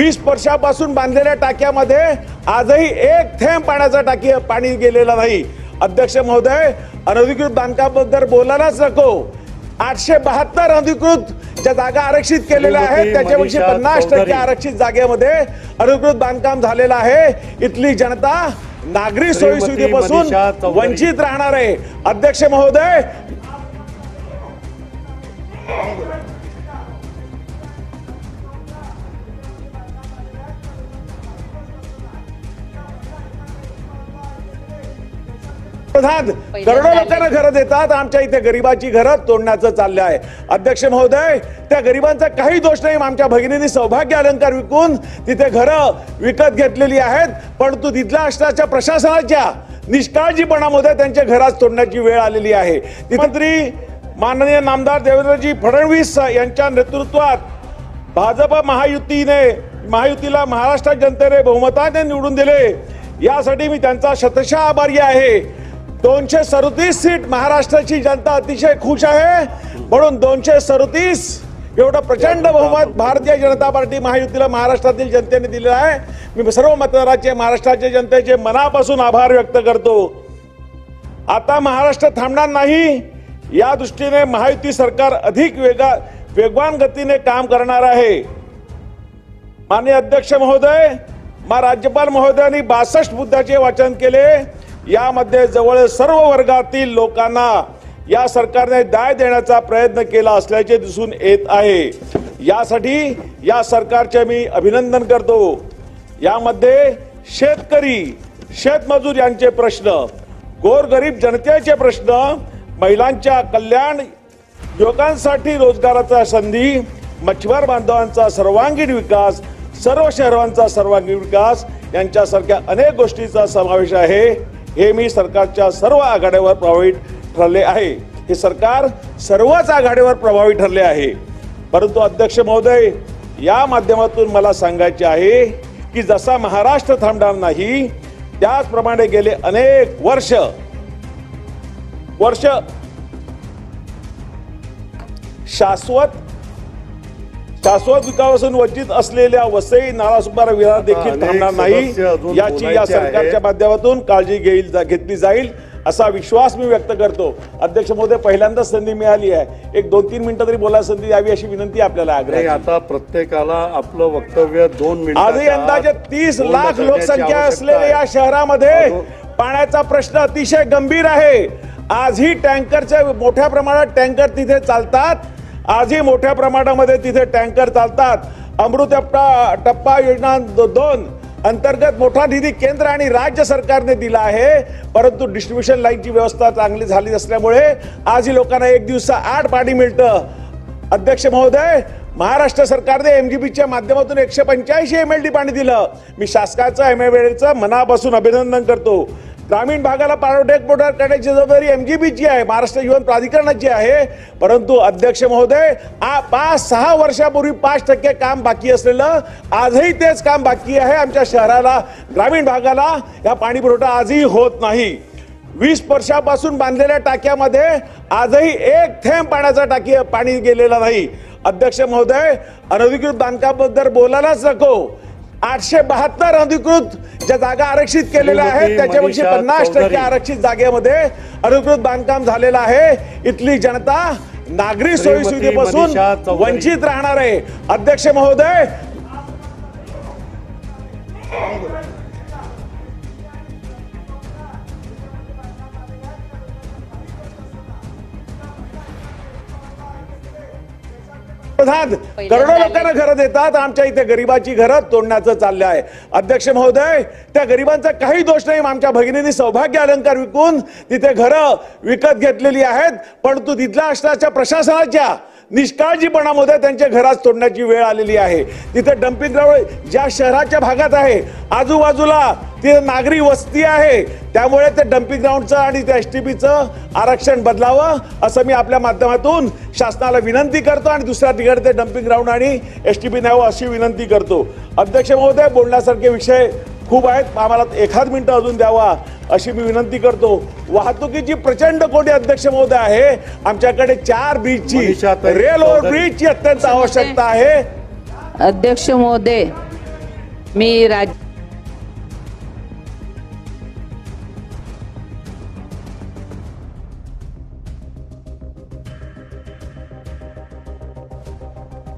20 वर्षापासून बांधलेल्या टाक्यामध्ये आजही एक थेंब पाणी गेलेलं नाही। अध्यक्ष महोदय, अनधिकृत बांधकामाबद्दल बोलायलाच नको। 872 अनधिकृत ज्या जागा आरक्षित केलेल्या आहेत त्याच्यापेक्षा 50% आरक्षित जागेमध्ये अनधिकृत बांधकाम झालेलं आहे। इथली जनता नागरी सोयी सुविधेपासून वंचित राहणार आहे। अध्यक्ष महोदय, प्रधान करोडो लोकांना घरं देतात, आमच्या इथे गरिबाची घरं तोडण्याचं चाललं आहे। अध्यक्ष महोदय, त्या गरिबांचा काही दोष नाही। आमच्या भगिनींनी सौभाग्य अलंकार विकून तिथे घरं विकत घेतलेली आहेत, परंतु तिथल्या असणाऱ्या प्रशासनाच्या निष्काळजीपणामध्ये त्यांच्या घरात तोडण्याची वेळ आलेली आहे। मंत्री माननीय नामदार देवेंद्रजी फडणवीस यांच्या नेतृत्वात भाजप महायुतीला महाराष्ट्र जनतेने बहुमताने निवडून दिले, यासाठी मी त्यांचा शतशः आभारी आहे। 237 सीट महाराष्ट्राची जनता अतिशय खुश आहे, म्हणून 237 एवढं प्रचंड बहुमत भारतीय जनता पार्टी महायुतीला महाराष्ट्रातील जनतेने दिलेलं आहे। मी सर्व मतदारांचे, महाराष्ट्राच्या जनतेचे मनापासून आभार व्यक्त करतो। आता महाराष्ट्र थांबणार नाही, या दृष्टीने महायुती सरकार अधिक वेगवान गतीने काम करणार आहे। माननीय अध्यक्ष महोदय, राज्यपाल महोदयांनी 62 मुद्द्याचे वाचन केले, यामध्ये जवळ सर्व वर्गातील लोकांना या सरकारने न्याय देण्याचा प्रयत्न केला असल्याचे दिसून येत आहे। यासाठी या सरकारचे मी अभिनंदन करतो। यामध्ये शेतकरी, शेतमजूर यांचे प्रश्न, गोरगरीब जनतेचे प्रश्न, महिलांच्या कल्याण, युवकांसाठी रोजगाराच्या संधी, मच्छीमार बांधवांचा सर्वांगीण विकास, सर्व शहरांचा सर्वांगीण विकास यांच्यासारख्या अनेक गोष्टींचा समावेश आहे। हे मी सरकारच्या सर्व आघाड्यावर प्रभावी ठरले आहे। हे सरकार सर्वच आघाडीवर प्रभावी ठरले आहे। परंतु अध्यक्ष महोदय, या माध्यमातून मला सांगायचे आहे की जसा महाराष्ट्र थांबणार नाही, त्याचप्रमाणे गेले अनेक वर्ष शाश्वत विकासापासून वंचित असलेल्या वसई, नालासोपारा विहार देखील थांबणार नाही, याची या सरकारच्या माध्यमातून काळजी घेतली जाईल असा विश्वास मी व्यक्त करतो। अध्यक्ष महोदय, पहिल्यांदाच संधी मिळाली आहे, एक 2-3 मिनिटं तरी बोलायला संधी द्यावी अशी विनंती आपल्याला आग्रह। आता प्रत्येकाला आपलं वक्तव्य 2 मिनिटं। आजही अंदाजे 30 लाख लोकसंख्या असलेल्या या शहरामध्ये पाण्याचा प्रश्न अतिशय गंभीर आहे। आजही टँकरचे मोठ्या प्रमाणात टँकर तिथे चालतात, आजही मोठ्या प्रमाणामध्ये तिथे टँकर चालतात। अमृत टप्पा योजना 2 अंतर्गत मोठा निधी केंद्र आणि राज्य सरकारने दिला आहे, परंतु डिस्ट्रीब्युशन लाईनची व्यवस्था चांगली झाली असल्यामुळे आजही लोकांना एक दिवसा 8 पाणी मिळतं। अध्यक्ष महोदय, महाराष्ट्र सरकारने एमजीबीच्या माध्यमातून 185 MLD पाणी दिलं। मी शासकाचं एमएवेचं मनापासून अभिनंदन करतो। ग्रामीण भागाला पुरवठा करण्याची जबाबदारी एमजीबीची आहे, महाराष्ट्र जीवन प्राधिकरणाची आहे, परंतु अध्यक्ष महोदय, 5-6 वर्षापूर्वी 5% काम बाकी असलेलं आजही तेच काम बाकी आहे। आमच्या शहराला, ग्रामीण भागाला या पाणी पुरवठा आजही होत नाही। 20 वर्षापासून बांधलेल्या टाक्यामध्ये आजही एक थेंब पाणी गेलेलं नाही। अध्यक्ष महोदय, अनधिकृत बांधकामाबद्दल बोलायलाच नको। 872 अनधिकृत ज्या जागा आरक्षित केलेल्या आहेत त्याच्यापेक्षा 50% आरक्षित जागेमध्ये अनधिकृत बांधकाम झालेलं आहे। इथली जनता नागरी सोयी सुविधेपासून वंचित राहणार आहे। अध्यक्ष महोदय, प्रधान करोडो लोकांना घरं देतात, आमच्या इथे गरिबाची घरं तोडण्याचं चाललं आहे। अध्यक्ष महोदय, त्या गरिबांचा काही दोष नाही। आमच्या भगिनींनी सौभाग्य अलंकार विकून तिथे घरं विकत घेतलेली आहेत, परंतु तिथल्या असणाऱ्या प्रशासनाच्या निष्काळजीपणामध्ये त्यांच्या घरात तोडण्याची वेळ आलेली आहे। तिथे डम्पिंग ग्राउंड ज्या शहराच्या भागात आहे, आजूबाजूला तिथे नागरी वस्ती आहे, त्यामुळे ते डम्पिंग ग्राउंडचं आणि त्या एसटीपीचं आरक्षण बदलावं असं मी आपल्या माध्यमातून शासनाला विनंती करतो आणि दुसऱ्या ठिकाणी ते डम्पिंग ग्राउंड आणि एसटीपी न्यावं अशी विनंती करतो। अध्यक्ष महोदय, बोलण्यासारखे विषय खूप आहेत, आम्हाला 1 मिनिट अजून द्यावा अशी मी विनंती करतो। वाहतुकीची प्रचंड कोंडी अध्यक्ष महोदय आहे, आमच्याकडे 4 ब्रिजची, रेल ओव्हर ब्रिजची अत्यंत आवश्यकता आहे। अध्यक्ष महोदय, मी